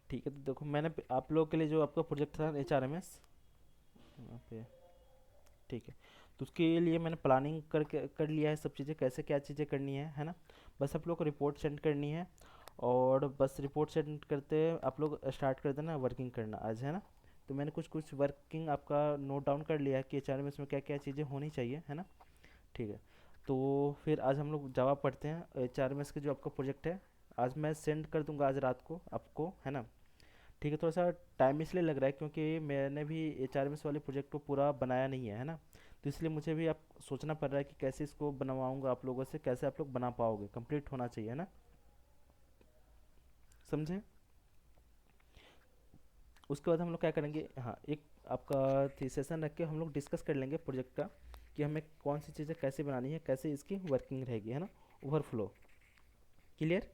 ठीक है, तो देखो मैंने आप लोगों के लिए जो आपका प्रोजेक्ट था HRMS यहाँ पे, ठीक है। तो उसके लिए मैंने प्लानिंग कर लिया है सब चीज़ें, कैसे क्या चीज़ें करनी है ना। बस आप लोग को रिपोर्ट सेंड करनी है, और बस रिपोर्ट सेंड करते आप लोग स्टार्ट कर देना वर्किंग करना आज, है ना। तो मैंने कुछ कुछ वर्किंग आपका नोट डाउन कर लिया है कि HRMS में क्या क्या चीज़ें होनी चाहिए, है ना। ठीक है, तो फिर आज हम लोग जावा पढ़ते हैं। HRMS के जो आपका प्रोजेक्ट है आज मैं सेंड कर दूंगा आज रात को आपको, है ना। ठीक है, थोड़ा सा टाइम इसलिए लग रहा है क्योंकि मैंने भी HRMS वाले प्रोजेक्ट को पूरा बनाया नहीं है ना। तो इसलिए मुझे भी आप सोचना पड़ रहा है कि कैसे इसको बनवाऊंगा आप लोगों से, कैसे आप लोग बना पाओगे, कंप्लीट होना चाहिए ना, समझे। उसके बाद हम लोग क्या करेंगे, हाँ एक आपका सेशन रख के हम लोग डिस्कस कर लेंगे प्रोजेक्ट का, कि हमें कौन सी चीज़ें कैसे बनानी है, कैसे इसकी वर्किंग रहेगी, है ना। Overflow, clear.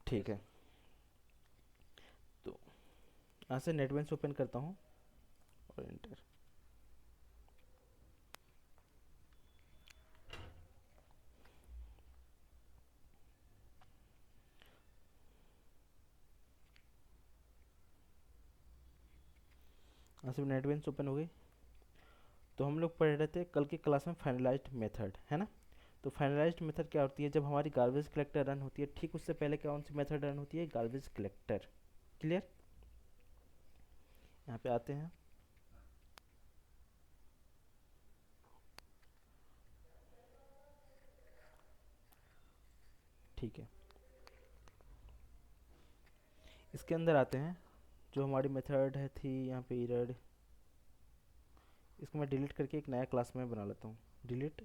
ठीक यस है, सर। तो यहाँ से नेटबीन्स ओपन करता हूँ और इंटर। यहाँ से नेटबीन्स ओपन हो गई। तो हम लोग पढ़ रहे थे कल की क्लास में फाइनलाइज्ड मेथड, है ना। तो फाइनलाइज्ड मेथड क्या होती है, जब हमारी गार्बेज कलेक्टर रन होती है ठीक उससे पहले कौन सी मेथड रन होती है, गार्बेज कलेक्टर, क्लियर। यहाँ पे आते हैं। ठीक है, इसके अंदर आते हैं। जो हमारी मेथड है थी यहाँ पे इरर, इसको मैं डिलीट करके एक नया क्लास में बना लेता हूँ। डिलीट।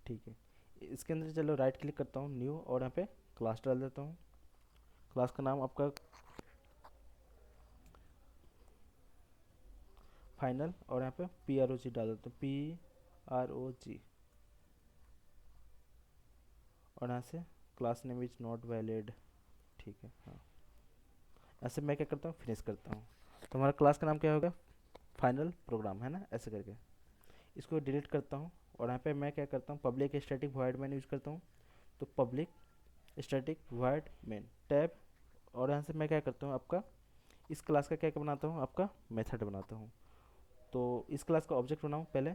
ठीक है, इसके अंदर चलो राइट क्लिक करता हूँ, न्यू, और यहाँ पे क्लास डाल देता हूँ। क्लास का नाम आपका फाइनल, और यहाँ पे PROG डाल देता हूँ, PROG। और यहाँ से class name is not valid, ठीक है हाँ। ऐसे मैं क्या करता हूँ, फिनिश करता हूँ। तो हमारा क्लास का नाम क्या होगा, फाइनल प्रोग्राम, है ना, ऐसे करके। इसको डिलीट करता हूँ, और यहाँ पे मैं क्या करता हूँ, public static void main use करता हूँ। तो public static void main tab, और यहाँ से मैं क्या करता हूँ आपका इस क्लास का क्या क्या बनाता हूँ, आपका मेथड बनाता हूँ। तो इस क्लास का ऑब्जेक्ट बनाऊँ पहले,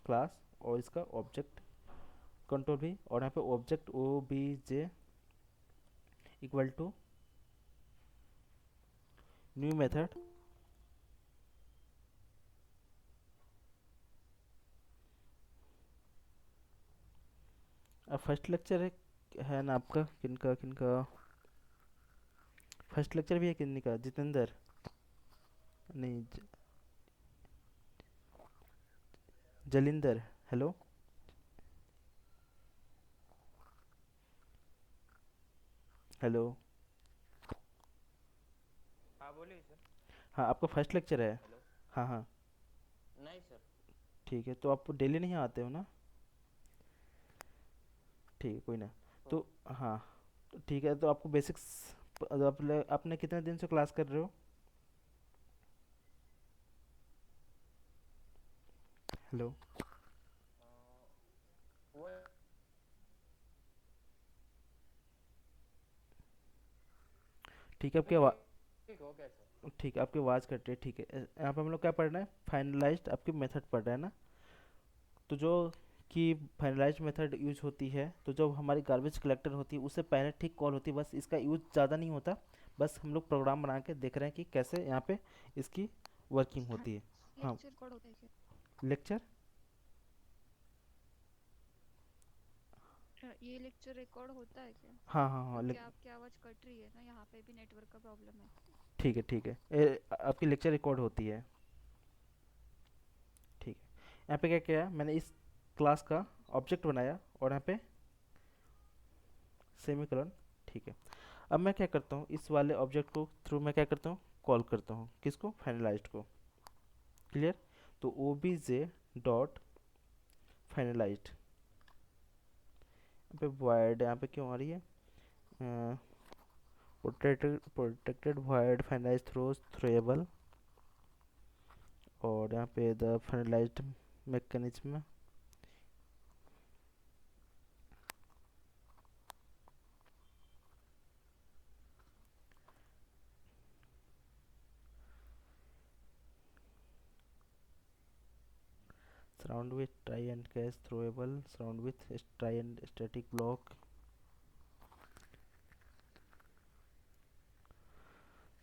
क्लास, और इसका ऑब्जेक्ट कंट्रोल भी, और यहाँ पे object OBJ equal to new method. अब फर्स्ट लेक्चर है ना आपका, किनका किनका फर्स्ट लेक्चर भी है, किनका, जितेंद्र, नहीं जलिंदर, हेलो, हेलो। हाँ बोलिए सर। हाँ आपका फर्स्ट लेक्चर है। हेलो। हाँ हाँ। नहीं सर। ठीक है, तो आप डेली नहीं आते हो ना। ठीक है, कोई ना। ओ, तो हाँ, तो ठीक है, तो आपको बेसिक्स, आपने कितने दिन से क्लास कर रहे हो, हेलो। अ, वो ठीक है, आपकी आवाज़, वीक हो गया सर। ठीक है आपकी आवाज़ कट रही है, ठीक है। यहाँ पे हम लोग क्या पढ़ रहे हैं, फाइनलाइज्ड आपकी मेथड पढ़ रहे हैं ना। तो जो कि फाइनलाइज्ड मेथड यूज होती है, तो जब हमारी गार्बेज कलेक्टर होती है उससे पहले ठीक कॉल होती है, बस इसका यूज ज़्यादा नहीं होता। बस हम लोग प्रोग्राम बना के देख रहे हैं कि कैसे यहाँ पे इसकी वर्किंग हाँ, होती है। हाँ, लेक्चर रिकॉर्ड होता है क्या? लेक्चर, ये लेक्चर रिकॉर्ड होता है क्या? हाँ हाँ हाँ, क्योंकि आपकी आवाज़ कट रही है ना, यहाँ पे भी नेटवर्क का प्रॉब्लम है। ठीक है ठीक है, आपकी लेक्चर रिकॉर्ड होती है, ठीक है। यहाँ पे क्या किया मैंने, इस क्लास का ऑब्जेक्ट बनाया, और यहाँ पे सेमीकोलन, ठीक है। अब मैं क्या करता हूँ, इस वाले ऑब्जेक्ट को थ्रू मैं क्या करता हूँ, कॉल करता हूँ किसको, फाइनलाइज्ड को, क्लियर। तो OBJ डॉट फाइनलाइज्ड, यहाँ पे void यहाँ पे क्यों आ रही है, प्रोटेक्टेड void फाइनलाइज थ्रोएबल, और यहाँ पे the finalised mechanism, surround with try and catch throwable, surround with try and static block।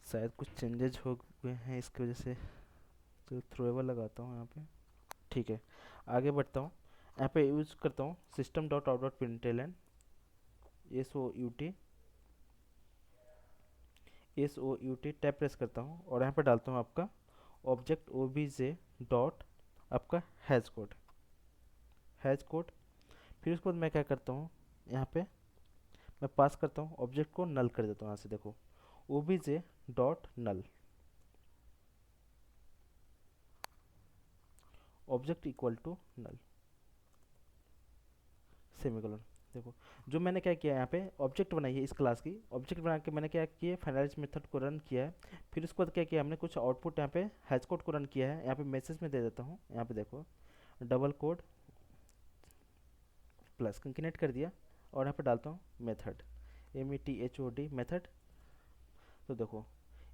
शायद कुछ चेंजेस हो गए हैं इसकी वजह से, तो थ्रोएबल लगाता हूँ यहाँ पे। ठीक है, आगे बढ़ता हूँ। यहाँ पे यूज करता हूँ system dot out dot println, SOUT tab press करता हूँ और यहाँ पे डालता हूँ आपका ऑब्जेक्ट OBJ डॉट आपका हैज कोड। फिर उसके बाद मैं क्या करता हूँ, यहाँ पे मैं पास करता हूँ, ऑब्जेक्ट को नल कर देता हूँ। यहाँ से देखो OBJ dot null, object equal to null, semicolon. देखो जो मैंने क्या किया, यहाँ पे ऑब्जेक्ट बनाई है इस क्लास की, ऑब्जेक्ट बना के मैंने क्या किया, फाइनलाइज मेथड को रन किया है। फिर उसके बाद क्या किया हमने, कुछ आउटपुट यहाँ पे हैश कोड को रन किया है। यहाँ पे मैसेज में दे देता हूँ, यहाँ पे देखो डबल कोड प्लस कंकेनेट कर दिया और यहाँ पे डालता हूँ मेथड, METHOD मेथड। तो देखो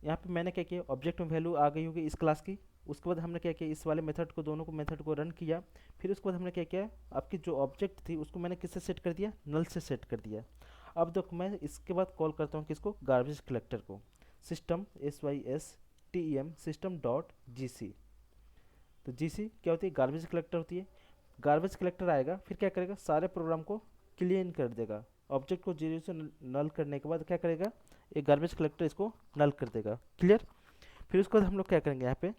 यहाँ पे मैंने क्या किया, ऑब्जेक्ट में वैल्यू आ गई होगी इस क्लास की। उसके बाद हमने क्या किया, इस वाले मेथड को, दोनों को मेथड को रन किया। फिर उसके बाद हमने क्या किया, आपकी जो ऑब्जेक्ट थी उसको मैंने किससे सेट कर दिया, नल से सेट कर दिया। अब देखो मैं इसके बाद कॉल करता हूँ किसको, गार्बेज कलेक्टर को, system SYSTEM system dot GC। तो GC क्या होती है, गार्बेज कलेक्टर होती है। गार्बेज कलेक्टर आएगा, फिर क्या करेगा, सारे प्रोग्राम को क्लीन कर देगा। ऑब्जेक्ट को जीरो से नल करने के बाद क्या करेगा, एक गार्बेज कलेक्टर इसको नल कर देगा। क्लियर। फिर उसके बाद हम लोग क्या करेंगे, यहाँ पे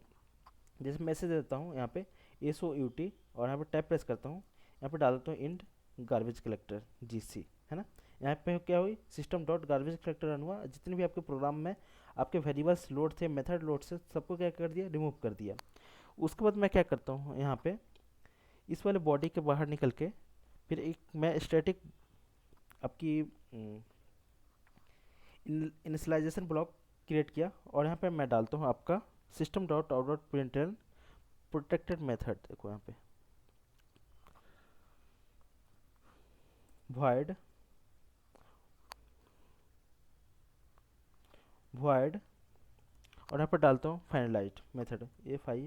जैसे मैसेज देता हूँ, यहाँ पे SOUT और यहाँ पे टैब प्रेस करता हूँ, यहाँ पे डाल देता हूँ इंड गार्बेज कलेक्टर GC, है ना। यहाँ पे क्या हुई, system dot garbage collector run हुआ। जितने भी आपके प्रोग्राम में आपके वेरिएबल्स लोड थे, मेथड लोड से, सबको क्या कर दिया, रिमूव कर दिया। उसके बाद मैं क्या करता हूँ, यहाँ पे इस वाले बॉडी के बाहर निकल के फिर एक मैं स्टैटिक आपकी इनिशियलाइजेशन ब्लॉक क्रिएट किया और यहाँ पे मैं डालता हूँ आपका system dot out dot println protected method. देखो यहाँ पे void void और यहाँ पर डालता हूँ फाइनलाइज्ड मेथड, FI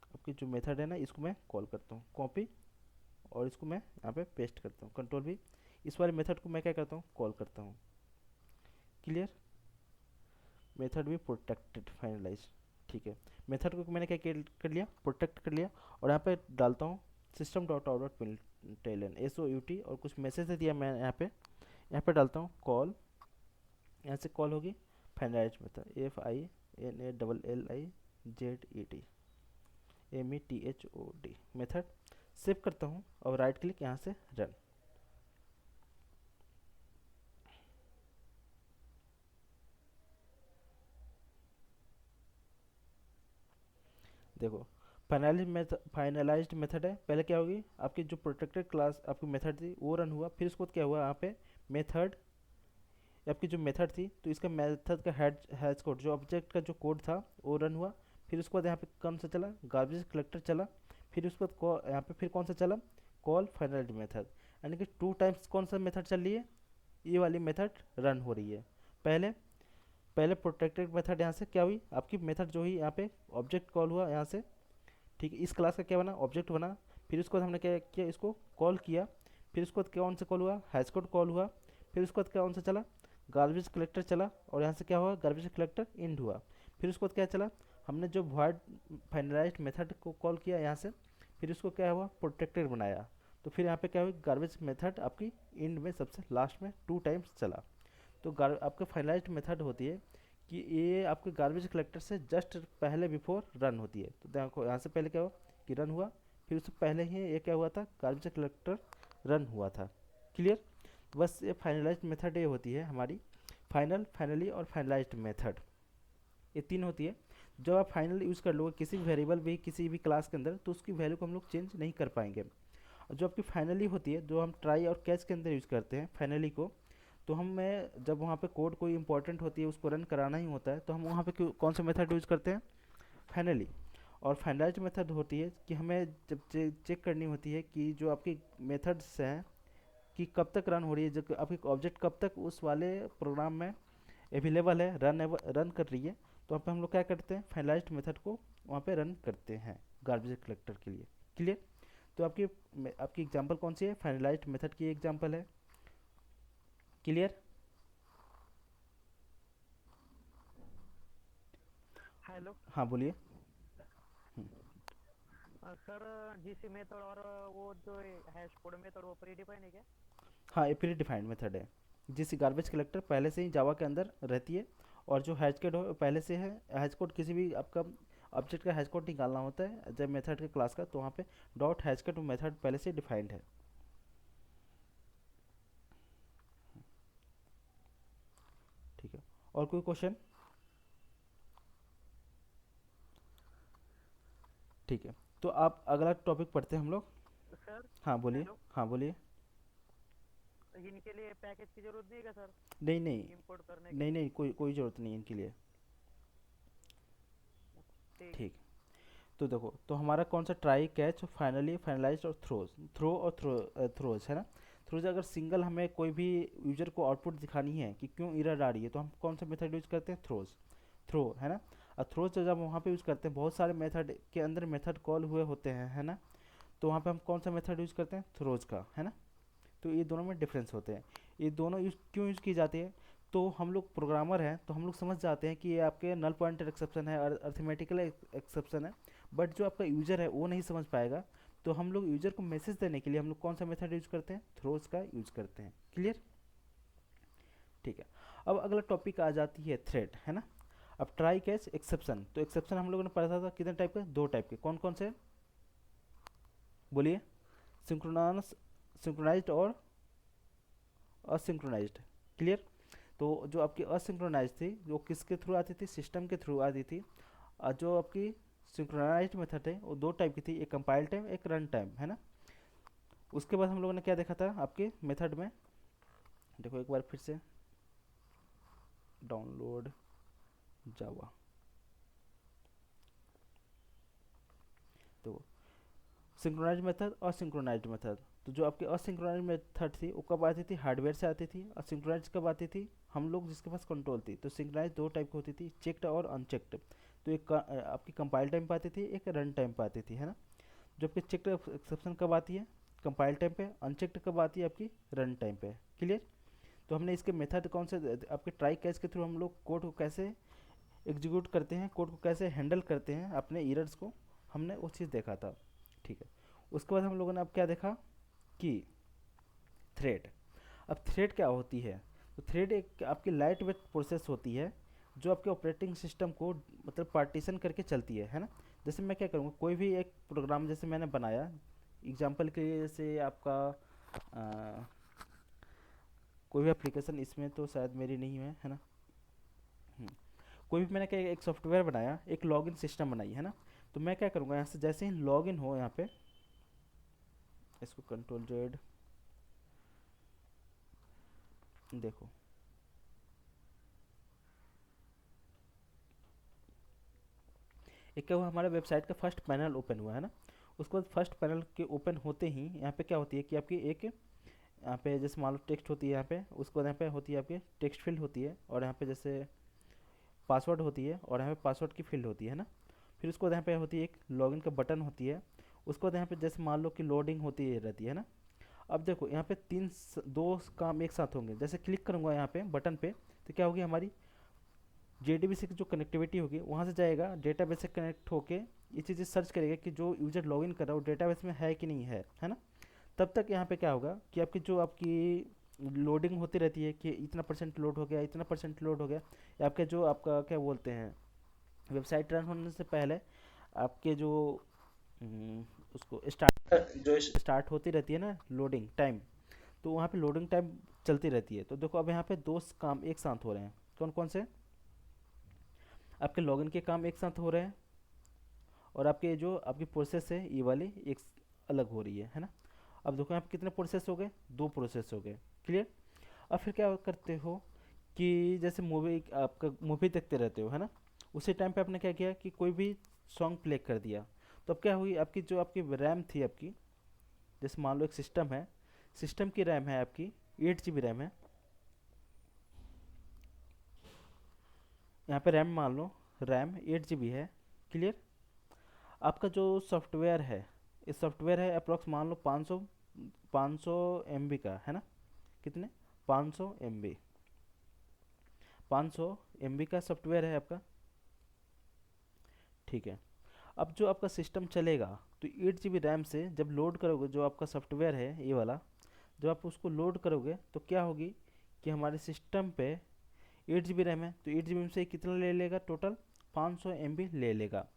आपकी जो मेथड है ना, इसको मैं कॉल करता हूँ, कॉपी, और इसको मैं यहाँ पे पेस्ट करता हूँ, कंट्रोल भी। इस वाले मेथड को मैं क्या करता हूँ, कॉल करता हूँ। क्लियर, मेथड भी प्रोटेक्टेड फाइनलाइज। ठीक है, मेथड को मैंने क्या कर लिया, प्रोटेक्ट कर लिया। और यहाँ पे डालता हूँ system dot out dot println SOUT और कुछ मैसेज दे दिया मैं यहाँ पे डालता हूँ कॉल। यहाँ से कॉल होगी finalize method, FINALLIZED method. Save करता हूँ और राइट क्लिक, यहाँ से रन। देखो फाइनलाइज्ड मेथड है। पहले क्या होगी, आपकी जो प्रोटेक्टेड क्लास आपकी मेथड थी वो रन हुआ। फिर उसको क्या हुआ, यहाँ पे मेथड, आपकी जो मेथड थी तो इसका मेथड का हैश कोड, जो ऑब्जेक्ट का जो कोड था वो रन हुआ। फिर उसके बाद यहाँ पे कौन सा चला, गार्बेज कलेक्टर चला। फिर उसके बाद यहाँ पे फिर कौन सा चला, कॉल फाइनलाइज्ड मेथड। यानी कि 2 टाइम्स कौन सा मेथड चल रही है, ये वाली मेथड रन हो रही है। पहले पहले प्रोटेक्टेड मेथड यहाँ से क्या हुई, आपकी मेथड जो हुई यहाँ पे ऑब्जेक्ट कॉल हुआ यहाँ से। ठीक है, इस क्लास का क्या बना, ऑब्जेक्ट बना। फिर उसके बाद हमने क्या किया, इसको कॉल किया। फिर उसके बाद कौन सा कॉल हुआ, हैश कोड कॉल हुआ। फिर उसके बाद कौन सा चला, गार्बेज कलेक्टर चला। और यहाँ से क्या हुआ, गार्बेज कलेक्टर इंड हुआ। फिर उसके बाद क्या चला, हमने जो वॉइड फाइनलाइज्ड मेथड को कॉल किया यहाँ से। फिर उसको क्या हुआ, प्रोटेक्टेड बनाया। तो फिर यहाँ पे क्या हुई, गार्बेज मेथड आपकी इंड में सबसे लास्ट में 2 टाइम्स चला। तो आपका फाइनलाइज्ड मेथड होती है कि ये आपके गार्बेज कलेक्टर से जस्ट पहले बिफोर रन होती है। तो देखो यहाँ से पहले क्या हुआ कि रन हुआ, फिर उससे पहले ही ये क्या हुआ था, गार्बेज कलेक्टर रन हुआ था। क्लियर। बस ये फाइनलाइज्ड मेथड ये होती है हमारी, फाइनल, फाइनली और फाइनलाइज्ड मेथड, ये 3 होती है। जब आप फाइनल यूज़ कर लोगे किसी भी वेरिएबल भी किसी भी क्लास के अंदर, तो उसकी वैल्यू को हम लोग चेंज नहीं कर पाएंगे। और जो आपकी फाइनली होती है, जो हम ट्राई और कैच के अंदर यूज़ करते हैं फाइनली को, तो हमें जब वहाँ पे कोड कोई इंपॉर्टेंट होती है, उसको रन कराना ही होता है, तो हम वहाँ पे कौन सा मेथड यूज़ करते हैं, फाइनली। और फाइनलाइज्ड मेथड होती है कि हमें जब चेक करनी होती है कि जो आपकी मेथड्स हैं कि कब तक रन हो रही है, जो आपकी ऑब्जेक्ट कब तक उस वाले प्रोग्राम में अवेलेबल है, रन कर रही है। तो वहाँ पे हम लोग क्या करते हैं, फाइनलाइज्ड मेथड को वहाँ पे रन करते हैं गार्बेज कलेक्टर के लिए। क्लियर? तो आपकी आपकी एग्जांपल कौन सी है, फाइनलाइज्ड मेथड की एग्जांपल है। क्लियर? हेलो हाँ बोलिए। हम्म, सर, जीसी मेथड और वो जो हैश कोड मेथड वो प्री डिफाइन है क्या? हाँ ये प्री डिफाइंड मेथड है। जिस गार्बेज कलेक्टर पहले से ही जावा के अंदर रहती है, और जो हैश कोड हो पहले से है। हैश कोड किसी भी आपका ऑब्जेक्ट का हैश कोड निकालना होता है जब मेथड के क्लास का, तो वहाँ पे डॉट हैश कोड मेथड पहले से डिफाइंड है। ठीक है, और कोई क्वेश्चन? ठीक है, तो आप अगला टॉपिक पढ़ते हैं हम लोग। सर हाँ बोलिए। हेलो, हाँ बोलिए। इनके लिए पैकेज की जरूरत नहीं है क्या सर, नहीं नहीं, इंपोर्ट करने के नहीं लिए? नहीं, कोई कोई ज़रूरत नहीं है इनके लिए। ठीक है। ठीक। तो देखो, तो हमारा कौन सा ट्राई, कैच, फाइनली, फाइनलाइज और थ्रोज, थ्रो और थ्रोज है ना। थ्रोज अगर सिंगल हमें कोई भी यूजर को आउटपुट दिखानी है कि क्यों एरर आ रही है, तो हम कौन सा मेथड यूज करते हैं, थ्रोज, थ्रो है ना। और थ्रोज जब वहाँ पे यूज करते हैं, बहुत सारे मेथड के अंदर मेथड कॉल हुए होते हैं, है ना। तो वहाँ पे हम कौन सा मेथड यूज करते हैं, थ्रोज का, है ना। तो ये दोनों में डिफरेंस होते हैं। ये दोनों यूज क्यों यूज़ की जाती है, तो हम लोग प्रोग्रामर हैं तो हम लोग समझ जाते हैं कि ये आपके नल पॉइंटर एक्सेप्शन है और अर्थमेटिकल एक्सेप्शन है। बट जो आपका यूज़र है वो नहीं समझ पाएगा। तो हम लोग यूज़र को मैसेज देने के लिए हम लोग कौन सा मेथड यूज करते हैं, थ्रोज का यूज करते हैं। क्लियर? ठीक है। अब अगला टॉपिक आ जाती है थ्रेड, है ना। अब ट्राई कैच एक्सेप्शन, तो एक्सेप्शन हम लोगों ने पढ़ा था कितने टाइप के, दो टाइप के, कौन कौन से, बोलिए। सिंक्रोनस सिंक्रोनाइज्ड और असिंक्रोनाइज्ड। क्लियर? तो जो आपकी असिंक्रोनाइज थी, जो किसके थ्रू आती थी, सिस्टम के थ्रू आती थी। और जो आपकी सिंक्रोनाइज्ड मेथड है वो दो टाइप की थी, एक कंपाइल टाइम, एक रन टाइम, है ना। उसके बाद हम लोगों ने क्या देखा था आपके मेथड में, देखो एक बार फिर से, डाउनलोड जावा। तो सिंक्रोनाइज्ड मेथड और सिंक्रोनाइज्ड मेथड। तो जो आपकी असिंक्रोनाइज्ड मेथड थी वो कब आती थी, हार्डवेयर से आती थी। और सिंक्रोनाइज्ड कब आती थी, हम लोग जिसके पास कंट्रोल थी। तो सिंक्रोनाइज्ड दो टाइप की होती थी, चेक्ड और अनचेक्ड। तो एक आपकी कंपाइल टाइम पे आती थी, एक रन टाइम पे आती थी, है ना। जो आपकी चेक्ड एक्सेप्शन कब आती है, कंपाइल टाइम पे। अनचेक्ड कब आती है, आपकी रन टाइम पे। क्लियर? तो हमने इसके मेथड कौन से आपके ट्राई कैच के थ्रू हम लोग कोड को कैसे एग्जीक्यूट करते हैं, कोड को कैसे हैंडल करते हैं अपने एरर्स को, हमने वो चीज़ देखा था। ठीक है। उसके बाद हम लोगों ने अब क्या देखा कि थ्रेड। अब थ्रेड क्या होती है, तो थ्रेड एक आपकी लाइट वेट प्रोसेस होती है जो आपके ऑपरेटिंग सिस्टम को मतलब पार्टीशन करके चलती है ना। जैसे मैं क्या करूँगा, कोई भी एक प्रोग्राम जैसे मैंने बनाया, एग्जांपल के लिए जैसे आपका कोई भी एप्लीकेशन, इसमें तो शायद मेरी नहीं है ना। हम्म, कोई भी मैंने क्या एक सॉफ्टवेयर बनाया, एक लॉगिन सिस्टम बनाई, है ना। तो मैं क्या करूँगा, यहाँ से जैसे ही लॉगिन हो, यहाँ पे इसको कंट्रोल जेड, देखो एक क्या हुआ, हमारा वेबसाइट का फर्स्ट पैनल ओपन हुआ, है ना। उसके बाद फर्स्ट पैनल के ओपन होते ही यहाँ पे क्या होती है कि आपकी एक यहाँ पे जैसे मान लो टेक्स्ट होती है यहाँ पे, उसके बाद यहाँ पे होती है आपकी टेक्स्ट फील्ड होती है, और यहाँ पे जैसे पासवर्ड होती है, और यहाँ पे पासवर्ड की फील्ड होती है ना। फिर उसके बाद यहाँ पे होती है एक लॉगिन का बटन होती है। उसके बाद यहाँ पे जैसे मान लो कि लोडिंग होती है रहती है ना। अब देखो यहाँ पे दो काम एक साथ होंगे। जैसे क्लिक करूँगा यहाँ पे बटन पे, तो क्या होगी, हमारी JDBC की जो कनेक्टिविटी होगी वहाँ से जाएगा, डेटाबेस से कनेक्ट होके ये चीज़ें सर्च करेगा कि जो यूज़र लॉगिन कर रहा है वो डेटाबेस में है कि नहीं है ना। तब तक यहाँ पे क्या होगा कि आपकी जो आपकी लोडिंग होती रहती है कि इतना परसेंट लोड हो गया, इतना परसेंट लोड हो गया। या आपके जो आपका क्या बोलते हैं, वेबसाइट रन होने से पहले आपके जो उसको स्टार्ट होती रहती है ना लोडिंग टाइम, तो वहाँ पे लोडिंग टाइम चलती रहती है। तो देखो अब यहाँ पे दो काम एक साथ हो रहे हैं, कौन कौन से, आपके लॉगिन के काम एक साथ हो रहे हैं, और आपके जो आपकी प्रोसेस है ये वाली एक अलग हो रही है ना। अब देखो यहाँ पे कितने प्रोसेस हो गए, दो प्रोसेस हो गए। क्लियर? अब फिर क्या करते हो कि जैसे मूवी, आपका मूवी देखते रहते हो, है ना। उसी टाइम पे आपने क्या किया कि कोई भी सॉन्ग प्ले कर दिया, तो अब क्या हुई, आपकी जो आपकी रैम थी आपकी, जैसे मान लो एक सिस्टम है, सिस्टम की रैम है आपकी 8 GB रैम है, यहाँ पे रैम मान लो, रैम 8 GB है। क्लियर। आपका जो सॉफ्टवेयर है, इस सॉफ्टवेयर है अप्रोक्स मान लो 500 MB का है ना, कितने, 500 MB, 500 MB का सॉफ्टवेयर है आपका। ठीक है। अब जो आपका सिस्टम चलेगा, तो 8 GB रैम से जब लोड करोगे जो आपका सॉफ्टवेयर है ये वाला, जब आप उसको लोड करोगे तो क्या होगी कि हमारे सिस्टम पे 8 GB रैम है, तो 8 GB में से कितना ले लेगा, टोटल 500 MB ले लेगा।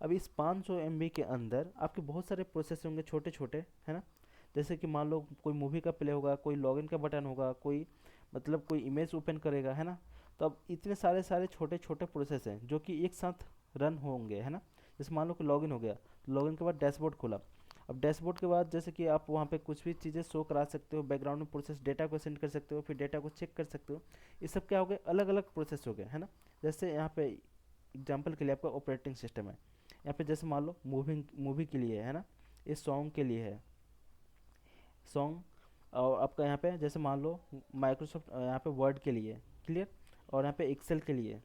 अब इस 500 MB के अंदर आपके बहुत सारे प्रोसेस होंगे छोटे छोटे, है ना, जैसे कि मान लो कोई मूवी का प्ले होगा, कोई लॉगिन का बटन होगा, कोई मतलब कोई इमेज ओपन करेगा, है ना। तो अब इतने सारे सारे छोटे छोटे प्रोसेस हैं जो कि एक साथ रन होंगे, है ना। जैसे मान लो कि लॉगिन हो गया, तो लॉगिन के बाद डैशबोर्ड खोला, अब डैशबोर्ड के बाद जैसे कि आप वहाँ पे कुछ भी चीज़ें शो करा सकते हो, बैकग्राउंड में प्रोसेस डेटा को सेंड कर सकते हो, फिर डेटा को चेक कर सकते हो। ये सब क्या हो गए, अलग अलग प्रोसेस हो गए, है ना। जैसे यहाँ पे एग्जांपल के लिए आपका ऑपरेटिंग सिस्टम है, यहाँ पे जैसे मान लो मूवी के लिए है ना, ये सॉन्ग के लिए है सॉन्ग, और आपका यहाँ पे जैसे मान लो माइक्रोसॉफ्ट यहाँ पे वर्ड के लिए। क्लियर। और यहाँ पे एक्सेल के लिए।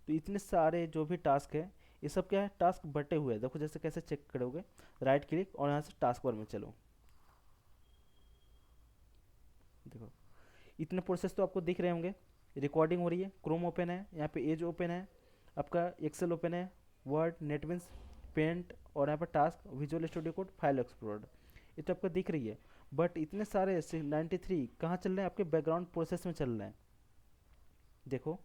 तो इतने सारे जो भी टास्क है, ये सब क्या है, टास्क बटे हुए हैं। देखो जैसे कैसे चेक करोगे, राइट क्लिक और यहाँ से टास्क बार में चलो, देखो इतने प्रोसेस तो आपको दिख रहे होंगे। रिकॉर्डिंग हो रही है, क्रोम ओपन है, यहाँ पे एज ओपन है, आपका एक्सेल ओपन है, वर्ड, नेटबिंस, पेंट, और यहाँ पर task, visual studio code, file explorer, ये तो आपको दिख रही है। बट इतने सारे 93 कहाँ चल रहे हैं, आपके बैकग्राउंड प्रोसेस में चल रहे हैं। देखो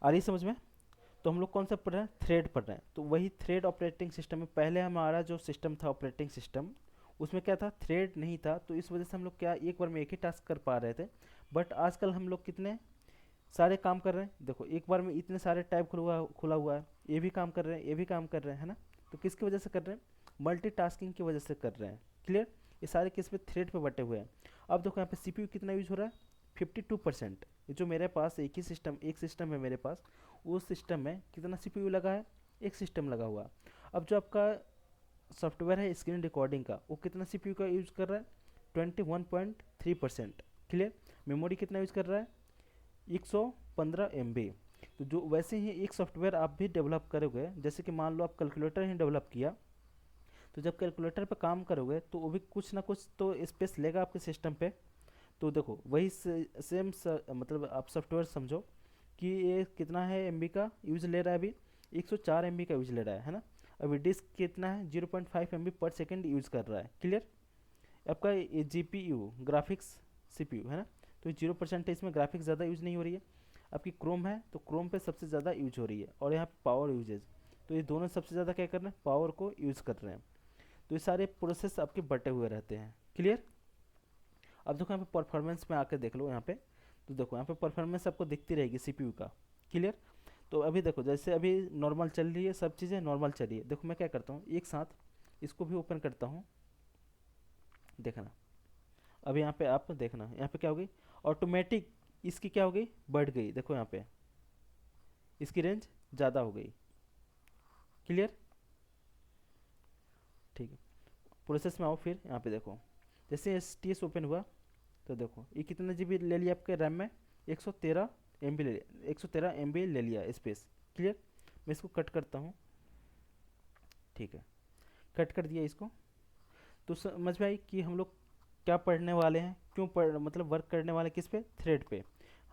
आ रही समझ में। तो हम लोग कौन सा पढ़ रहे हैं, थ्रेड पढ़ रहे हैं। तो वही थ्रेड ऑपरेटिंग सिस्टम में, पहले हमारा जो सिस्टम था ऑपरेटिंग सिस्टम, उसमें क्या था, थ्रेड नहीं था, तो इस वजह से हम लोग क्या एक बार में एक ही टास्क कर पा रहे थे। बट आजकल हम लोग कितने सारे काम कर रहे हैं, देखो एक बार में इतने सारे टाइप खुला हुआ है, ये भी काम कर रहे हैं, ये भी काम कर रहे हैं, है ना। तो किसकी वजह से कर रहे हैं, मल्टीटास्किंग की वजह से कर रहे हैं। क्लियर। ये सारे किस पे, थ्रेड पे बटे हुए हैं। अब देखो यहाँ पे सीपीयू कितना यूज हो रहा है, 52%। ये जो मेरे पास एक सिस्टम है मेरे पास, उस सिस्टम में कितना सीपीयू लगा है, एक सिस्टम लगा हुआ। अब जो आपका सॉफ्टवेयर है स्क्रीन रिकॉर्डिंग का, वो कितना सीपीयू का यूज़ कर रहा है, 21.3%। क्लियर। मेमोरी कितना यूज़ कर रहा है, 115 MB। तो जो वैसे ही एक सॉफ्टवेयर आप भी डेवलप करोगे, जैसे कि मान लो आप कैलकुलेटर ही डेवलप किया, तो जब कैलकुलेटर पर काम करोगे तो वो भी कुछ ना कुछ तो स्पेस लेगा आपके सिस्टम पे। तो देखो वही सेम मतलब आप सॉफ्टवेयर समझो कि ये कितना है MB का यूज ले रहा है, अभी 104 MB का यूज ले रहा है ना। अभी डिस्क कितना है, 0.5 MB पर सेकेंड यूज कर रहा है। क्लियर। आपका ये GPU ग्राफिक्स CPU है ना, तो 0% है, इसमें ग्राफिक्स ज़्यादा यूज नहीं हो रही है। आपकी क्रोम है तो क्रोम पे सबसे ज़्यादा यूज हो रही है, और यहाँ पावर यूजेज, तो ये दोनों सबसे ज़्यादा क्या कर रहे हैं, पावर को यूज़ कर रहे हैं। तो ये सारे प्रोसेस आपके बटे हुए रहते हैं। क्लियर। अब देखो यहाँ पे परफॉर्मेंस में आकर देख लो यहाँ पे, तो देखो यहाँ पे परफॉर्मेंस आपको दिखती रहेगी सीपीयू का। क्लियर। तो अभी देखो जैसे अभी नॉर्मल चल रही है, सब चीज़ें नॉर्मल चल रही है। देखो मैं क्या करता हूँ, एक साथ इसको भी ओपन करता हूँ, देखना। अब यहाँ पे आप देखना, यहाँ पे क्या होगी, ऑटोमेटिक इसकी क्या हो गई, बढ़ गई। देखो यहाँ पे इसकी रेंज ज़्यादा हो गई। क्लियर। ठीक है। प्रोसेस में आओ, फिर यहाँ पे देखो जैसे STS ओपन हुआ, तो देखो ये कितना GB ले लिया आपके रैम में, 113 MB ले लिया, 113 MB ले लिया स्पेस। क्लियर। मैं इसको कट करता हूँ, ठीक है, कट कर दिया इसको। तो समझ में आई कि हम लोग क्या पढ़ने वाले हैं, क्यों पढ़ मतलब वर्क करने वाले किस पे, थ्रेड पे।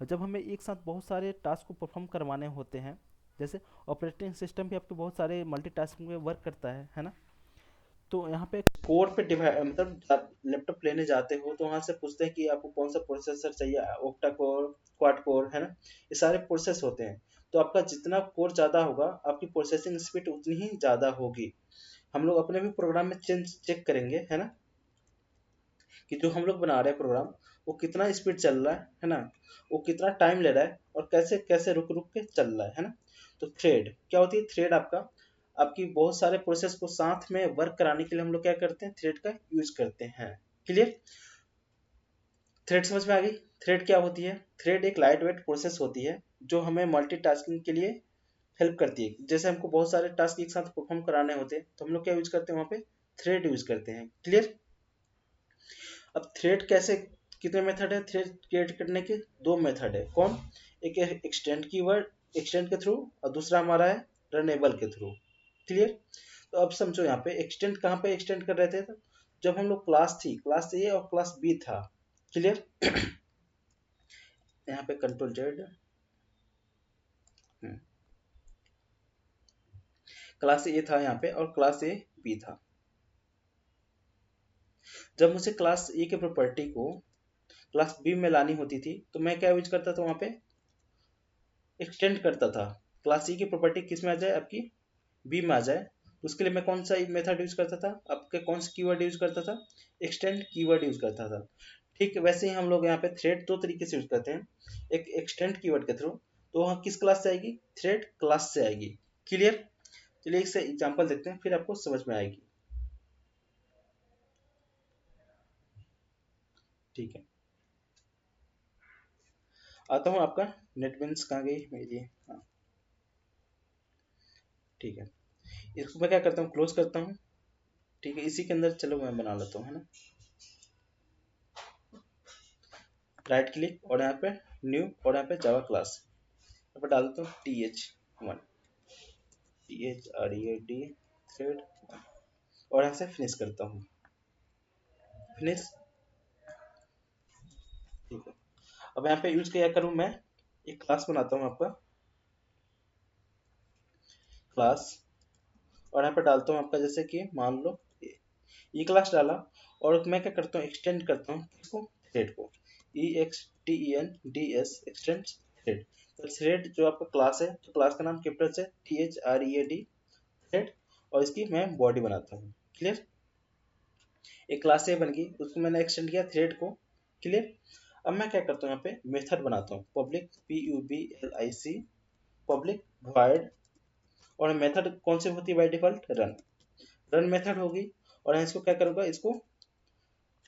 और जब हमें एक साथ बहुत सारे टास्क को परफॉर्म करवाने होते हैं, जैसे ऑपरेटिंग सिस्टम भी आपके बहुत सारे मल्टीटास्किंग में वर्क करता है ना। तो यहाँ पे कोर पे डिवाइड, मतलब आप लैपटॉप लेने जाते हो तो वहाँ से पूछते हैं कि आपको कौन सा प्रोसेसर चाहिए, ऑक्टा कोर, क्वाड कोर, है ना। ये सारे प्रोसेस होते हैं। तो आपका जितना कोर ज़्यादा होगा, आपकी प्रोसेसिंग स्पीड उतनी ही ज़्यादा होगी। हम लोग अपने भी प्रोग्राम में चेक करेंगे, है ना, कि जो हम लोग बना रहे हैं प्रोग्राम, वो कितना स्पीड चल रहा है ना, वो कितना टाइम ले रहा है, और कैसे कैसे रुक रुक के चल रहा है ना। तो थ्रेड क्या होती है, थ्रेड आपकी बहुत सारे प्रोसेस को साथ में वर्क कराने के लिए हम लोग क्या करते हैं, थ्रेड का यूज करते हैं। क्लियर। थ्रेड समझ में आ गई। थ्रेड क्या होती है, थ्रेड एक लाइट वेट प्रोसेस होती है जो हमें मल्टीटास्किंग के लिए हेल्प करती है। जैसे हमको बहुत सारे टास्क एक साथ परफॉर्म कराने होते हैं तो हम लोग क्या यूज करते हैं वहाँ पे, थ्रेड यूज करते हैं। क्लियर। अब थ्रेड कैसे, कितने मेथड है थ्रेड क्रिएट करने के? दो मेथड है। कौन? एक है एक्सटेंड कीवर्ड एक्सटेंड के थ्रू, और दूसरा हमारा है रनेबल के थ्रू। क्लियर। तो अब समझो यहाँ पे एक्सटेंड कहाँ पे एक्सटेंड कर रहे थे? तो जब हम लोग क्लास ए और क्लास बी था। क्लियर। यहाँ पे कंट्रोल जेड, क्लास ए था यहाँ पे और क्लास ए बी था। जब मुझे क्लास ए के प्रॉपर्टी को क्लास बी में लानी होती थी तो मैं क्या यूज करता था वहां पे, एक्सटेंड करता था। क्लास सी की प्रॉपर्टी किस में आ जाए आपकी, बी में आ जाए, तो उसके लिए मैं कौन सा मेथड यूज करता था, आपके कौन सा कीवर्ड यूज करता था, एक्सटेंड कीवर्ड यूज करता था। ठीक वैसे ही हम लोग यहाँ पे थ्रेड दो तरीके से यूज करते हैं, एक एक्सटेंड कीवर्ड के थ्रू, तो वहाँ किस क्लास से आएगी, थ्रेड क्लास से आएगी। क्लियर। चलिए एक से एग्जाम्पल देखते हैं फिर आपको समझ में आएगी। ठीक है, आता हूँ आपका नेटबिंस कहाँ गई मेरी, हाँ ठीक है। इसको मैं क्या करता हूँ, क्लोज करता हूँ। ठीक है, इसी के अंदर चलो मैं बना लेता हूँ, है ना। राइट क्लिक और यहाँ पे न्यू और यहाँ पे जावा क्लास, यहाँ पे डाल देता हूँ TH1 THREAD थ्रेड, और यहाँ से फिनिश करता हूँ, फिनिश। ठीक है, अब यहाँ पे यूज क्या करूँ मैं, एक क्लास बनाता हूँ आपका क्लास, और यहाँ पे डालता हूँ आपका जैसे कि मान लो ये क्लास डाला, और मैं क्या करता हूँ, एक्सटेंड करता हूँ इसको, थ्रेड को, EXTENDS एक्सटेंड थ्रेड। तो थ्रेड जो आपका क्लास है, तो क्लास का नाम कैपिटल से THREAD थ्रेड, और इसकी मैं बॉडी बनाता हूँ। क्लियर। एक क्लास ए बन गई, उसको मैंने एक्सटेंड किया थ्रेड को। क्लियर। अब मैं क्या करता हूँ, यहाँ पे मेथड बनाता हूँ, पब्लिक PUBLIC पब्लिक void, और मेथड कौन सी होती है बाय डिफॉल्ट, रन मेथड होगी। और मैं इसको क्या करूँगा, इसको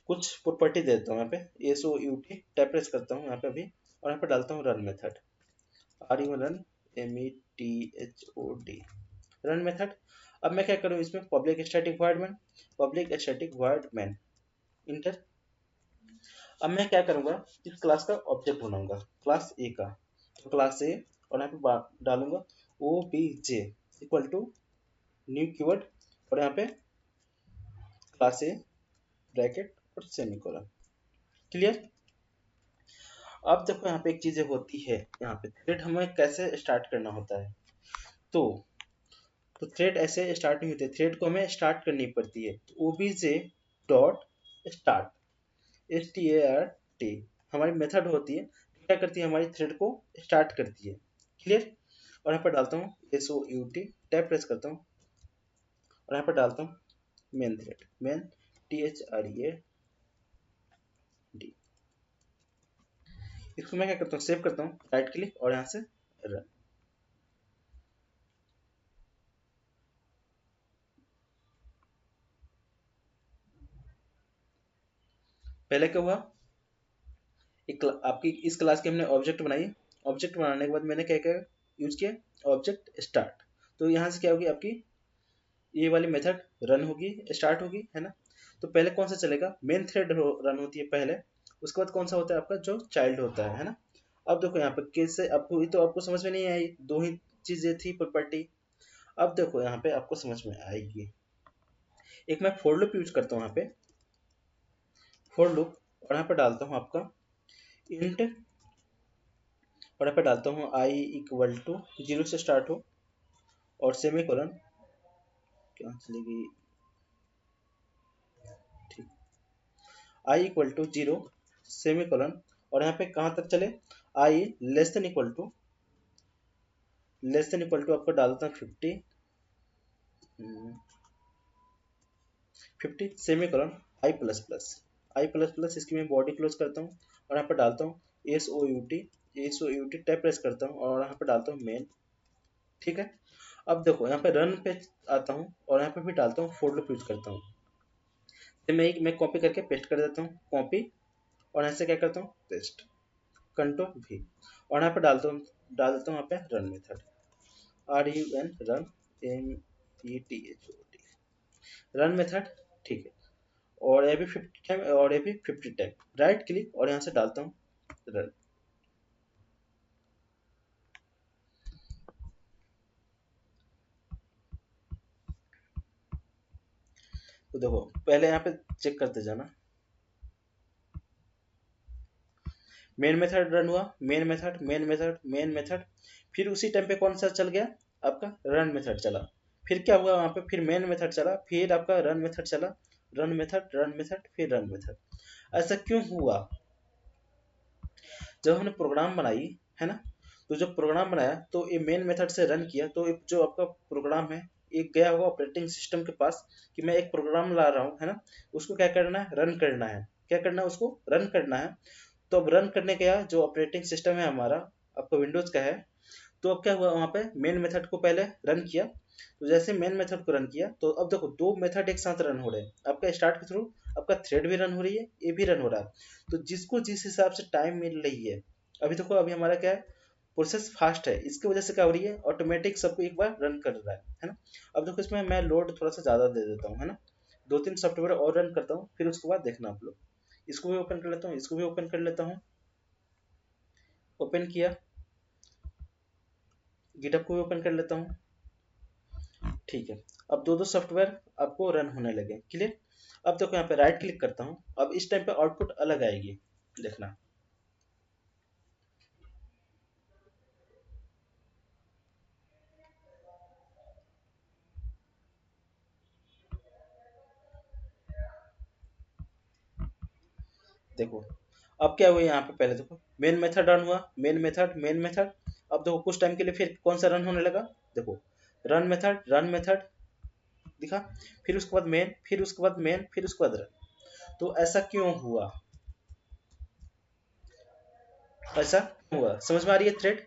कुछ प्रॉपर्टी दे देता हूँ यहाँ पे, SOUT टैप प्रेस करता हूँ यहाँ पे अभी, और यहाँ पे डालता हूँ run method, RUN METHOD run method. अब मैं क्या करूँ इसमें, public static void main, public static void main, inter. अब मैं क्या करूँगा, इस क्लास का ऑब्जेक्ट बनाऊंगा, क्लास ए का, तो क्लास ए, और यहाँ पे डालूंगा OBJ equal to new keyword, और यहाँ पे क्लास ए ब्रैकेट और सेमीकोलन। क्लियर। अब देखो यहाँ पे एक चीजें होती है, यहाँ पे थ्रेड हमें कैसे स्टार्ट करना होता है, तो थ्रेड ऐसे स्टार्ट नहीं होते, थ्रेड को हमें स्टार्ट करनी पड़ती है। OBJ डॉट स्टार्ट START हमारी मेथड होती है, क्या करती है, हमारी थ्रेड को स्टार्ट करती है। क्लियर। और यहाँ पर डालता हूँ SOUT टैप प्रेस करता हूँ, और यहाँ पर डालता हूँ मेन थ्रेड, मेन THREAD। इसको मैं क्या करता हूँ, सेव करता हूँ, राइट क्लिक और यहाँ से रन। पहले क्या हुआ, आपकी इस क्लास की हमने ऑब्जेक्ट बनाई, ऑब्जेक्ट बनाने के बाद मैंने क्या क्या यूज किया, ऑब्जेक्ट स्टार्ट, तो यहाँ से क्या होगी आपकी ये वाली मेथड रन होगी, स्टार्ट होगी, है ना। तो पहले कौन सा चलेगा, मेन थ्रेड रन होती है पहले, उसके बाद कौन सा होता है आपका जो चाइल्ड होता है ना। अब देखो यहाँ पे कैसे, आपको ये तो आपको समझ में नहीं आई, दो ही चीजें थी प्रॉपर्टी। अब देखो यहाँ पे आपको समझ में आएगी। एक मैं फॉर लूप यूज करता हूँ यहाँ पे, फॉर लूप, और यहाँ पे डालता हूँ आपका इंट, और यहाँ पे डालता हूँ I इक्वल टू 0 से स्टार्ट हो, और सेमी कोलन, क्या चलेगी, ठीक, I equal to 0 semicolon, और यहाँ पे कहाँ तक चले, I less than equal to आपको डालता हूँ 50 semicolon I plus plus, इसकी मैं बॉडी क्लोज करता हूँ, और यहाँ पे डालता हूँ SOUT टैप प्रेस करता हूँ, और यहाँ पे डालता हूँ मेन। ठीक है। अब देखो यहाँ पे रन पे आता हूँ, और यहाँ पे भी डालता हूँ फॉर लूप यूज करता हूँ, तो मैं कॉपी करके पेस्ट कर देता हूँ, कॉपी, और यहाँ से क्या करता हूँ पेस्ट, कंट्रोल V, और यहाँ पे डालता हूँ डाल देता हूँ यहाँ पे run method, RUN run, METHOD run method, ठीक है। और ये भी 50 टाइम और ये भी 50 टाइम, राइट क्लिक और यहाँ से डालता हूँ रन। तो देखो पहले यहाँ पे चेक करते जाना, मेन मेथड रन हुआ, main method main method main method, फिर उसी टाइम पे कौन सा चल गया आपका रन मेथड चला, फिर क्या हुआ वहाँ पे, फिर मेन मेथड चला, फिर आपका रन मेथड चला, रन मेथड फिर रन मेथड। ऐसा क्यों हुआ? जब हमने प्रोग्राम बनाई है ना, तो जब प्रोग्राम बनाया तो ये मेन मेथड से रन किया, तो एक जो आपका प्रोग्राम है एक गया होगा ऑपरेटिंग सिस्टम के पास कि मैं एक प्रोग्राम ला रहा हूँ है ना, उसको क्या करना है, रन करना है, क्या करना है, उसको रन करना है। तो अब रन करने गया, जो ऑपरेटिंग सिस्टम है हमारा आपका विंडोज का है, तो अब क्या हुआ वहाँ पे मेन मेथड को पहले रन किया, तो जैसे मेन मेथड को रन किया तो अब देखो दो मेथड एक साथ रन हो रहे हैं, आपका स्टार्ट के थ्रू आपका थ्रेड भी रन हो रही है, ये भी रन हो रहा है। तो जिसको जिस हिसाब से टाइम मिल रही है, अभी देखो अभी हमारा क्या है, प्रोसेस फास्ट है, इसकी वजह से क्या हो रही है, ऑटोमेटिक सबको एक बार रन कर रहा है ना। अब देखो इसमें मैं लोड थोड़ा सा ज़्यादा दे देता हूँ है ना, 2-3 सॉफ्टवेयर और रन करता हूँ, फिर उसके बाद देखना आप लोग। इसको भी ओपन कर लेता हूँ, इसको भी ओपन कर लेता हूँ, ओपन किया, गिटहब को भी ओपन कर लेता हूँ, ठीक है। अब दो दो सॉफ्टवेयर आपको रन होने लगे, क्लियर। अब देखो यहाँ पे राइट क्लिक करता हूँ, अब इस टाइम पे आउटपुट अलग आएगी, देखना। देखो अब क्या हुआ यहाँ पे, पहले देखो मेन मेथड रन हुआ, मेन मेथड, अब देखो कुछ टाइम के लिए फिर कौन सा रन होने लगा, देखो रन मेथड दिखा, फिर उसके बाद मेन, फिर उसके बाद मेन, फिर उसके बाद रन। तो ऐसा क्यों हुआ, ऐसा क्यों हुआ, समझ में आ रही है थ्रेड?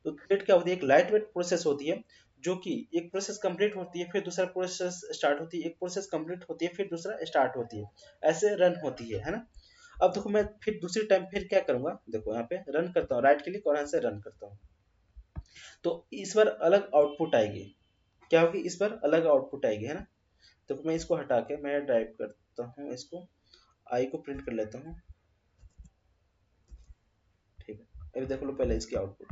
तो थ्रेड क्या होती है, एक लाइट वेट प्रोसेस होती है, जो कि एक प्रोसेस कंप्लीट होती है फिर दूसरा प्रोसेस स्टार्ट होती है, एक प्रोसेस कंप्लीट होती है फिर दूसरा स्टार्ट होती है, ऐसे रन होती है ना। अब देखो मैं फिर दूसरी टाइम फिर क्या करूंगा, देखो यहाँ पे रन करता हूँ, राइट क्लिक और यहाँ से रन करता हूँ, तो इस बार अलग आउटपुट आएगी, क्या होगी, इस बार अलग आउटपुट आएगी है ना। देखो मैं इसको हटा के मैं ड्राइव करता हूँ, इसको आई को प्रिंट कर लेता हूँ, ठीक है। अभी देखो लो पहले इसकी आउटपुट,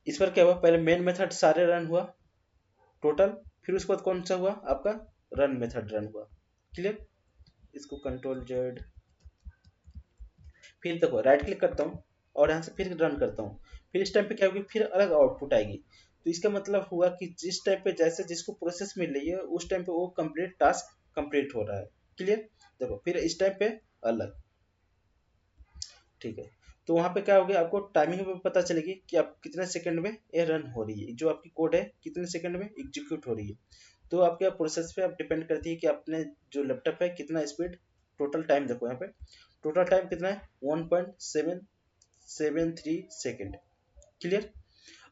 इस बार क्या हुआ, पहले मेन मेथड सारे रन हुआ टोटल, फिर उसके बाद कौन सा हुआ आपका रन मेथड रन हुआ, क्लियर। इसको कंट्रोल जेड, फिर देखो राइट क्लिक करता हूँ और यहाँ से फिर रन करता हूँ, फिर इस टाइम पे क्या होगी, फिर अलग आउटपुट आएगी। तो इसका मतलब हुआ कि जिस टाइम पे जैसे जिसको प्रोसेस मिल रही है उस टाइम पे वो कंप्लीट टास्क कंप्लीट हो रहा है, क्लियर। देखो फिर इस टाइम पे अलग, ठीक है। तो वहां पे क्या हो गया, आपको टाइमिंग भी पता चलेगी कि आप कितने सेकंड में ये रन हो रही है, जो आपकी कोड है कितने सेकंड में एग्जीक्यूट हो रही है। तो आपके प्रोसेस पे आप डिपेंड करती है कि आपने जो लैपटॉप है कितना स्पीड, टोटल टाइम देखो यहाँ पे टोटल टाइम कितना है, 1.773 सेकेंड, क्लियर।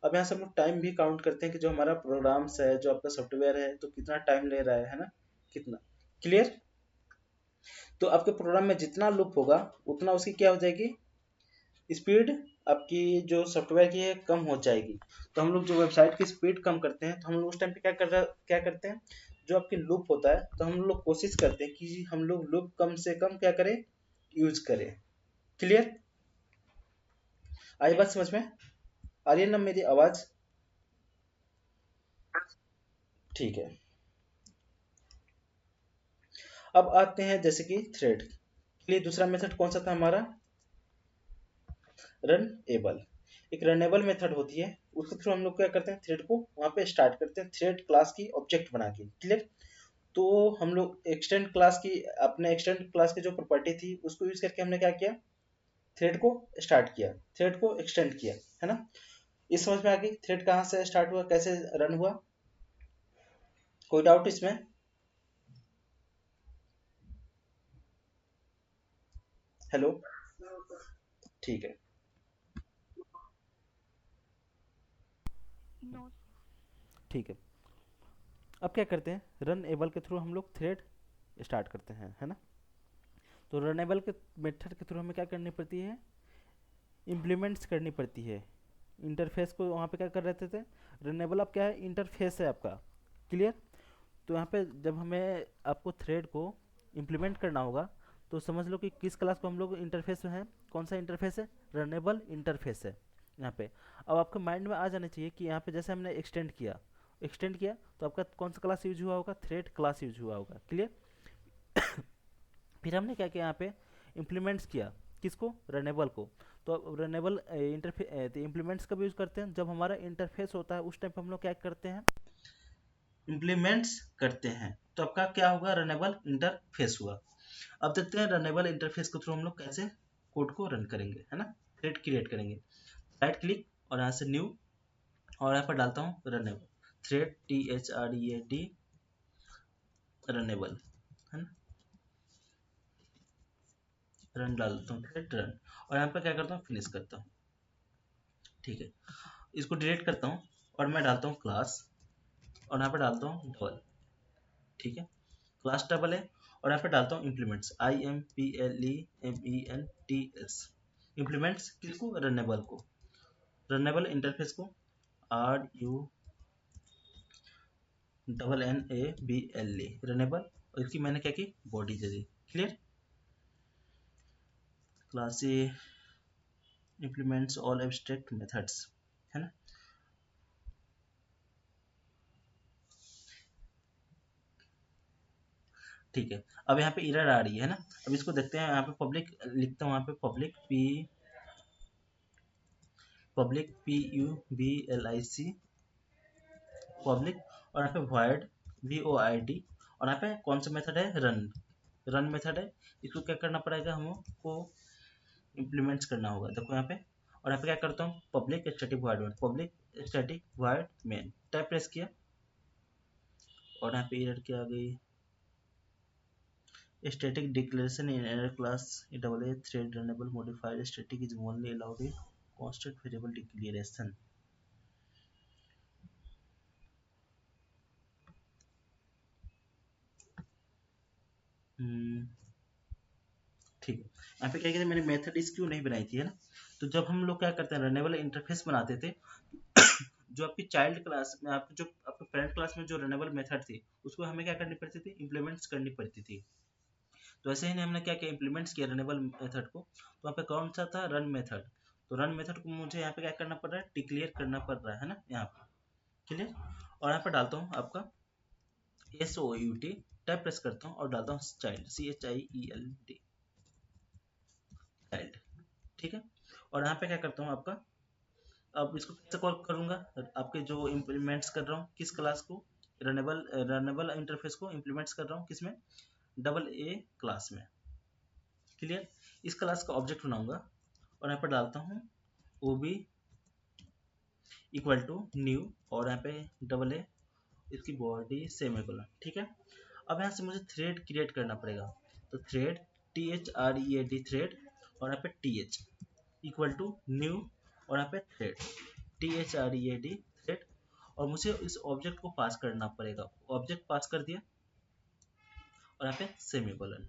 अब यहाँ से हम लोग टाइम भी काउंट करते हैं कि जो हमारा प्रोग्राम्स है, जो आपका सॉफ्टवेयर है, तो कितना टाइम ले रहा है ना, कितना, क्लियर। तो आपके प्रोग्राम में जितना लूप होगा उतना उसकी क्या हो जाएगी, स्पीड आपकी जो सॉफ्टवेयर की है कम हो जाएगी। तो हम लोग जो वेबसाइट की स्पीड कम करते हैं, तो हम लोग उस टाइम पे क्या करते हैं, जो आपकी लूप होता है, तो हम लोग कोशिश करते हैं कि हम लोग लूप कम से कम क्या करें, यूज करें, क्लियर। आई बात समझ में, आ रही है ना मेरी आवाज, ठीक है। अब आते हैं जैसे कि थ्रेड के लिए दूसरा मेथड कौन सा था हमारा, रन एबल। एक रनेबल मेथड होती है, उसके थ्रू हम लोग क्या करते हैं, थ्रेड को वहां पे स्टार्ट करते हैं, थ्रेड क्लास की ऑब्जेक्ट बना के, क्लियर। तो हम लोग एक्सटेंड क्लास की, अपने एक्सटेंड क्लास की जो प्रॉपर्टी थी उसको यूज करके हमने क्या किया, थ्रेड को स्टार्ट किया, थ्रेड को एक्सटेंड किया, है ना। इस समझ में आ गई थ्रेड कहाँ से स्टार्ट हुआ, कैसे रन हुआ, कोई डाउट इसमें, हेलो, ठीक है। नो। ठीक है, अब क्या करते हैं, रन एबल के थ्रू हम लोग थ्रेड स्टार्ट करते हैं, है ना। तो रनेबल के मेथड के थ्रू हमें क्या करनी पड़ती है, इम्प्लीमेंट्स करनी पड़ती है। इंटरफेस को वहाँ पे क्या कर रहे थे, रनेबल अब क्या है, इंटरफेस है आपका। क्लियर। तो यहाँ पे जब हमें आपको थ्रेड को इम्प्लीमेंट करना होगा तो समझ लो कि किस क्लास को हम लोग इंटरफेस में है, कौन सा इंटरफेस है, रनेबल इंटरफेस है यहाँ पे। अब आपके माइंड में आ जाना चाहिए कि यहाँ पे जैसे हमने एक्सटेंड किया तो आपका कौन सा क्लास यूज हुआ होगा, थ्रेड क्लास यूज हुआ होगा। क्लियर। फिर हमने क्या किया, यहाँ पे इम्प्लीमेंट्स किया, किसको, रनेबल को। तो अब रनेबल इंटरफेस इम्प्लीमेंट्स कब यूज़ करते हैं, जब हमारा इंटरफेस होता है उस टाइम पे हम लोग क्या करते हैं, इम्प्लीमेंट्स करते हैं। तो आपका क्या होगा, रनेबल इंटरफेस हुआ। अब देखते हैं रनेबल इंटरफेस के थ्रू हम लोग कैसे कोड को रन करेंगे, है ना। थ्रेड क्रिएट करेंगे, राइट क्लिक और यहाँ से न्यू, और यहाँ पर डालता हूँ रनेबल, थ्रेड THREAD रनेबल, है ना, रन डालता हूँ, थ्रेड रन, और यहाँ पर क्या करता हूँ, फिनिश करता हूँ। ठीक है, इसको डिलीट करता हूँ और मैं डालता हूँ क्लास, और यहाँ पे डालता हूँ डबल। ठीक है, क्लास डबल है, और यहाँ पे डालता हूँ इम्प्लीमेंट्स, IMPLEMENTS। इम्प्लीमेंट्स किसको, रनेबल को, रनेबल इंटरफेस को, RUNNABLE रनेबल, और इसकी मैंने क्या की, बॉडी दे दी। Clear. Class implements all abstract methods, है ना। ठीक है, अब यहाँ पे एरर आ रही है ना। अब इसको देखते हैं, यहाँ पे पब्लिक लिखता हूँ, यहाँ पे पब्लिक PUBLIC पब्लिक, और यहाँ पे void VOID, और यहाँ पे कौन सा मेथड है, रन मेथड है। इसको क्या करना पड़ेगा, हमको इम्प्लीमेंट्स करना होगा। देखो यहाँ पे, और यहाँ पे क्या करता हूँ, public static void main, tab press किया, और यहाँ पे एरर क्या आ गई, static declaration in error class AA thread runnable modifier static is only allowed in constant variable declaration। ठीक है, यहाँ पे क्या कहते हैं, मैंने मेथड इस क्यों नहीं बनाई थी, है ना। तो जब हम लोग क्या करते हैं, रनेबल इंटरफेस बनाते थे, जो आपकी चाइल्ड क्लास में, आपकी जो आपके पेरेंट क्लास में जो रनेबल मेथड थी, उसको हमें क्या करनी पड़ती थी, इम्प्लीमेंट्स करनी पड़ती थी। तो ऐसे ही हमने क्या किया, इम्प्लीमेंट्स किया रनेबल मेथड को। तो यहाँ पे कौन सा था, रन मेथड। तो रन मेथड को मुझे यहाँ पे क्या करना पड़ रहा है, डिक्लेयर करना पड़ रहा है ना, यहाँ पे। क्लियर। और यहाँ पे डालता हूँ आपका SOUT, टाइप प्रेस करता हूँ और डालता हूँ चाइल्ड, CHIELD चाइल्ड। ठीक है, और यहाँ पे क्या करता हूँ आपका, अब इसको कैसे कॉल करूँगा, आपके जो इम्प्लीमेंट्स कर रहा हूँ, किस क्लास को, रनेबल इंटरफेस को इम्प्लीमेंट्स कर रहा हूँ, किसमें, AA क्लास में। क्लियर। इस क्लास का ऑब्जेक्ट बनाऊंगा, और यहाँ पर डालता हूँ OB इक्वल टू न्यू, और यहाँ पे AA, इसकी बॉडी सेमीकोलन। ठीक है, अब यहाँ से मुझे थ्रेड क्रिएट करना पड़ेगा। तो थ्रेड THREAD थ्रेड, और यहाँ पे TH इक्वल टू न्यू, और यहाँ पे थ्रेड THREAD थ्रेड, और मुझे इस ऑब्जेक्ट को पास करना पड़ेगा। ऑब्जेक्ट पास कर दिया, और यहाँ पे सेमीकोलन।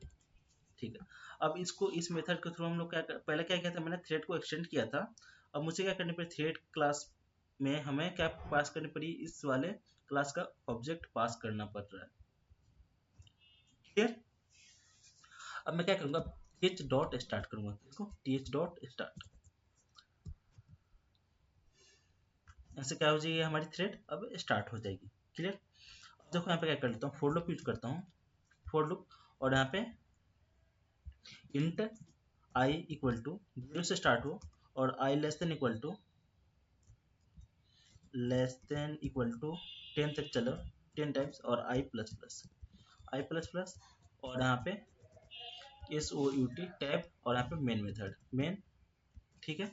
ठीक है, अब इसको इस मेथड के थ्रू हम लोग पहले क्या किया था, मैंने थ्रेड को एक्सटेंड किया था। अब मुझे क्या करनी पड़ी, थ्रेड क्लास में हमें क्या पास करनी पड़ी, इस वाले क्लास का ऑब्जेक्ट पास करना पड़ रहा है। क्लियर। अब मैं क्या करूंगा, th डॉट स्टार्ट करूंगा, इसको th डॉट स्टार्ट, ऐसे क्या हो जाएगी, हमारी थ्रेड अब स्टार्ट हो जाएगी। क्लियर। अब देखो यहाँ पे क्या कर लेता हूँ, फॉर लूप यूज करता हूँ, फॉर लूप, और यहाँ पे इंट i इक्वल टू 0 से स्टार्ट हो, और i less than equal to 10 तक चलो, 10 टाइम्स, और i प्लस प्लस, और यहाँ पे SOUT टैब, और यहाँ पे मेन मेथड मेन। ठीक है,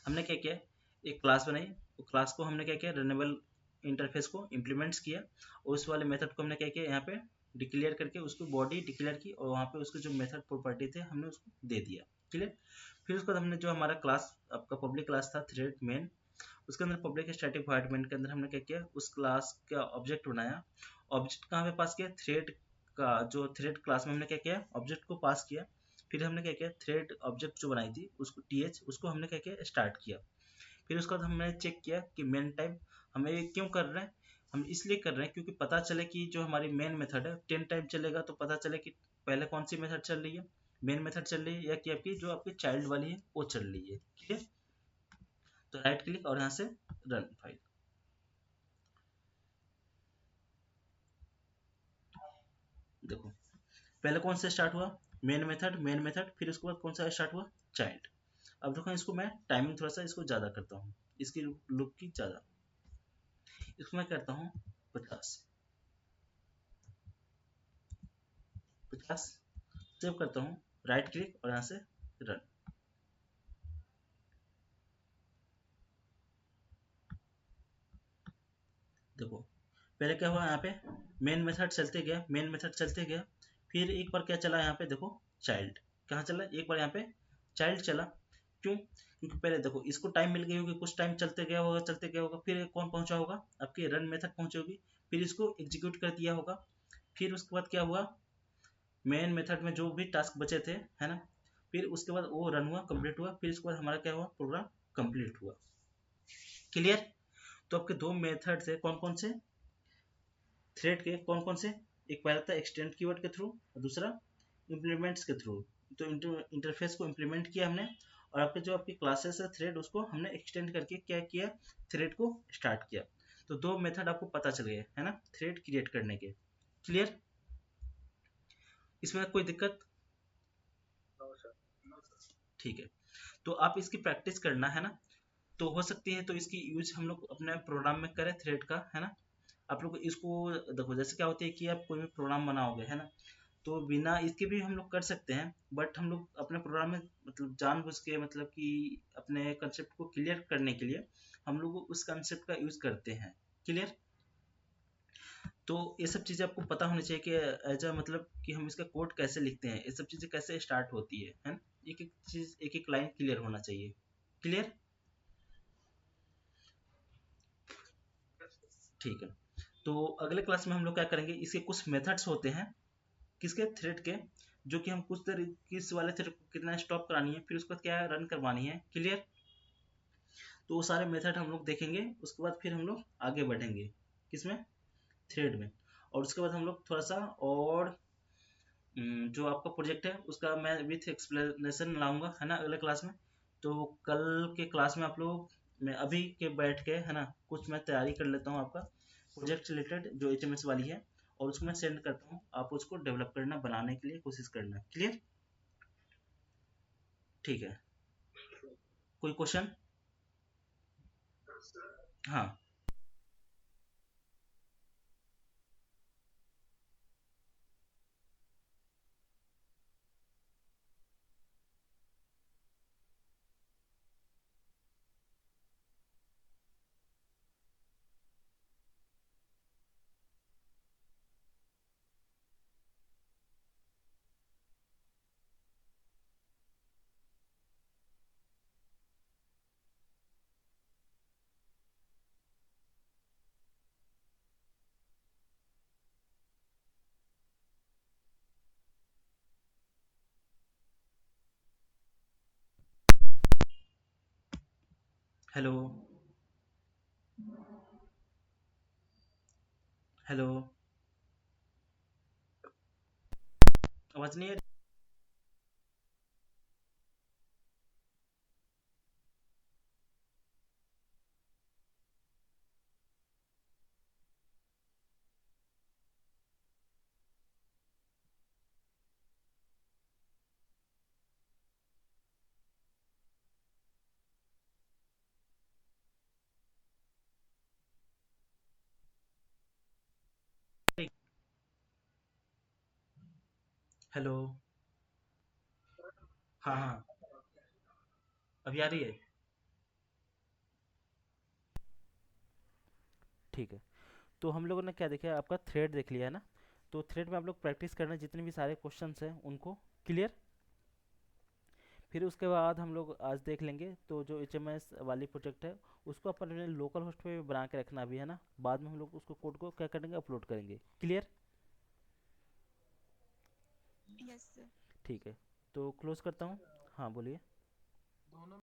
हमने क्या किया, एक क्लास बनाई, तो क्लास को हमने क्या किया, रनेबल इंटरफेस को इम्प्लीमेंट्स किया, और उस वाले मेथड को हमने क्या किया, यहाँ पे डिक्लेयर करके उसको बॉडी डिक्लेयर की, और वहाँ पे उसके जो मेथड प्रॉपर्टी थे हमने उसको दे दिया। क्लियर। फिर उसके बाद हमने जो हमारा क्लास आपका पब्लिक क्लास था थ्रेड मेन, उसके अंदर पब्लिक स्टैटिक वॉइड मेन के अंदर हमने क्या किया, उस क्लास का ऑब्जेक्ट बनाया। ऑब्जेक्ट कहाँ पे पास किया, थ्रेड का जो थ्रेड क्लास में हमने क्या किया, ऑब्जेक्ट को पास किया। फिर हमने क्या किया, थ्रेड ऑब्जेक्ट जो बनाई थी उसको th उसको हमने क्या किया, स्टार्ट किया। फिर उसके बाद हमने चेक किया कि मेन टाइम हमें ये क्यों कर रहे हैं, हम इसलिए कर रहे हैं क्योंकि पता चले कि जो हमारी मेन मेथड है 10 टाइम चलेगा, तो पता चले कि पहले कौन सी मेथड चल रही है, मेन मेथड चल रही है या कि आपकी जो आपकी चाइल्ड वाली है वो चल रही है। ठीक है, तो राइट क्लिक और यहाँ से रन फाइल। देखो पहले कौन सा स्टार्ट हुआ, मेन मेथड, फिर उसके बाद कौन सा स्टार्ट हुआ, चाइल्ड। अब देखो इसको मैं टाइमिंग थोड़ा सा इसको ज़्यादा करता हूँ, इसकी लुक की ज़्यादा, इसको मैं करता हूँ 50 50, सेव करता हूँ, राइट क्लिक और यहाँ से रन। देखो पहले क्या हुआ, यहाँ पे मेन मेथड चलते गया, फिर एक बार क्या चला यहाँ पे, देखो चाइल्ड कहाँ चला, एक बार यहाँ पे चाइल्ड चला। क्यों, क्योंकि पहले देखो इसको टाइम मिल गई होगी, कुछ टाइम चलते गया होगा, फिर कौन पहुंचा होगा, आपकी रन मेथड पहुंची होगी, फिर इसको एग्जीक्यूट कर दिया होगा। फिर उसके बाद क्या हुआ, मेन मेथड में जो भी टास्क बचे थे, है ना, फिर उसके बाद वो रन हुआ, कंप्लीट हुआ, फिर उसके बाद हमारा क्या हुआ, प्रोग्राम कंप्लीट हुआ। क्लियर। तो आपके दो मेथड थे, कौन कौन से, थ्रेड के कौन कौन से, एक पहला था एक्सटेंड कीवर्ड के थ्रू और दूसरा इम्प्लीमेंट्स के थ्रू। तो इंटरफेस को इम्प्लीमेंट किया हमने, और आपके जो आपकी क्लासेस है थ्रेड उसको हमने एक्सटेंड करके क्या किया, थ्रेड को स्टार्ट किया। तो दो मेथड आपको पता चल गए, है ना, थ्रेड क्रिएट करने के। क्लियर, इसमें कोई दिक्कत, ठीक है। तो आप इसकी प्रैक्टिस करना, है ना, तो हो सकती है तो इसकी यूज हम लोग अपने प्रोग्राम में करें थ्रेड का, है ना। आप लोग इसको देखो, जैसे क्या होती है कि आप कोई भी प्रोग्राम बनाओगे, है ना, तो बिना इसके भी हम लोग कर सकते हैं, बट हम लोग अपने प्रोग्राम में मतलब जानबूझ के, मतलब कि अपने कंसेप्ट को क्लियर करने के लिए हम लोग उस कंसेप्ट का यूज करते हैं। क्लियर। तो ये सब चीज़ें आपको पता होनी चाहिए कि एज अ मतलब कि हम इसका कोड कैसे लिखते हैं, ये सब चीज़ें कैसे स्टार्ट होती है ना, एक एक चीज़ एक एक लाइन क्लियर होना चाहिए। क्लियर, ठीक है। तो अगले क्लास में हम लोग क्या करेंगे, इसके कुछ मेथड्स होते हैं, किसके, थ्रेड के, जो कि हम कुछ देर किस वाले थ्रेड को कितना स्टॉप करानी है, फिर उसके बाद क्या है, रन करवानी है। क्लियर। तो वो सारे मेथड हम लोग देखेंगे, उसके बाद फिर हम लोग आगे बढ़ेंगे किसमें, थ्रेड में। और उसके बाद हम लोग थोड़ा सा और जो आपका प्रोजेक्ट है उसका मैं विथ एक्सप्लेनेशन लाऊंगा, है ना, अगले क्लास में। तो कल के क्लास में आप लोग, मैं अभी के बैठ के, है ना, कुछ मैं तैयारी कर लेता हूँ आपका प्रोजेक्ट रिलेटेड जो HMS वाली है, और उसको मैं सेंड करता हूँ, आप उसको डेवलप करना, बनाने के लिए कोशिश करना। क्लियर, ठीक है। कोई क्वेश्चन, हाँ। हेलो, हेलो, आवाज नहीं आ रही। हेलो, हाँ हाँ, अभी आ रही है। ठीक है। तो हम लोगों ने क्या देखा, आपका थ्रेड देख लिया है ना। तो थ्रेड में आप लोग प्रैक्टिस करना जितने भी सारे क्वेश्चंस हैं उनको। क्लियर। फिर उसके बाद हम लोग आज देख लेंगे तो जो HMS वाली प्रोजेक्ट है उसको अपन अपने लोकल होस्ट पे बना के रखना भी है ना, बाद में हम लोग उसको कोड को क्या करेंगे, अपलोड करेंगे। क्लियर। Yes sir. ठीक है। तो क्लोज करता हूँ। हाँ बोलिए। दोनों